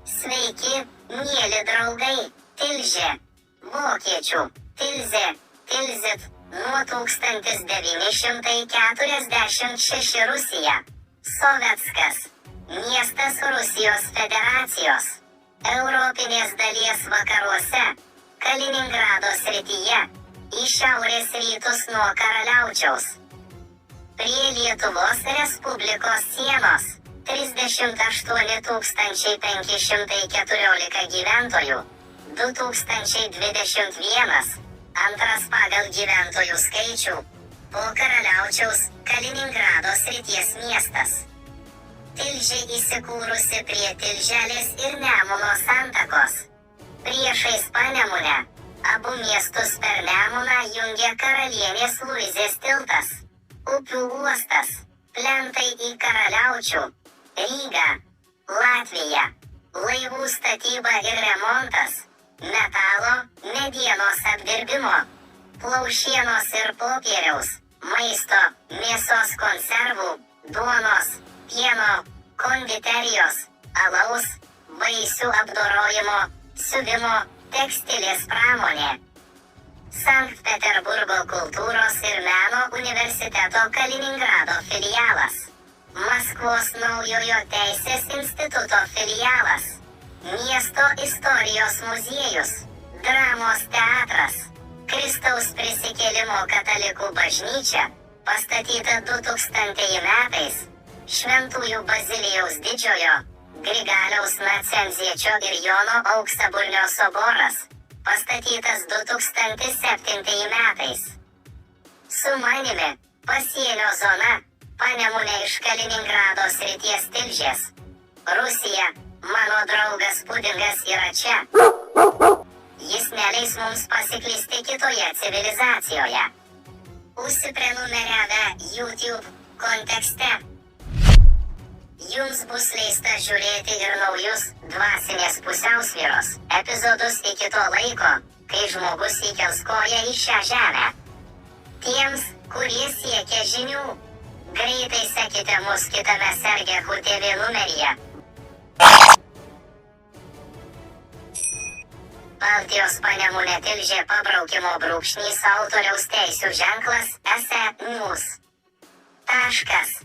Sveiki, mieli draugai, Tilžė, vokiečių, Tilzė, Tilzit, nuo 1946 Rusija, Sovietskas, miestas Rusijos federacijos, europinės dalies vakaruose, Kaliningrado srityje, į šiaurės rytus nuo Karaliaučiaus. Prie Lietuvos Respublikos sienos 38 514 gyventojų, 2021, antras pagal gyventojų skaičių, po Karaliaučiaus Kaliningrado srities miestas. Tilžė įsikūrusi prie Tilželės ir Nemuno santakos. Priešais Panemunę, abu miestus per Nemuną jungia Karalienės Luizės tiltas, upių uostas, plentai į Karaliaučių, Rygą, Latviją, laivų statyba ir remontas, metalo, medienos apdirbimo, plaušienos ir popieriaus, maisto, mėsos konservų, duonos, pieno, konditerijos, alaus, vaisių apdorojimo, siuvimo, tekstilės pramonė. Sankt Peterburgo kultūros ir meno universiteto Kaliningrado filialas. Maskvos naujojo teisės instituto filialas. Miesto istorijos muziejus. Dramos teatras. Kristaus prisikėlimo katalikų bažnyčia, pastatyta 2000 metais. Šventųjų Bazilijaus didžiojo, Grigaliaus Nacenziečio ir Jono Auksaburnio soboras, pastatytas 2007 metais. Su manimi, pasienio zona, Panemunė iš Kaliningrado srities Tilžės. Rusija, mano draugas Pudingas yra čia. Jis neleis mums pasiklysti kitoje civilizacijoje. Užsiprenumeriavę YouTube kontekste. Jums bus leista žiūrėti ir naujus dvasinės pusiausvyros epizodus iki to laiko, kai žmogus įkels koją į šią žemę. Tiems, kurie siekia žinių, greitai sekite mus kitame Sergechu TV numeryje. Baltijos Panemunė Tilžė pabraukimo brūkšnys autoriaus teisių ženklas SE News. Taškas.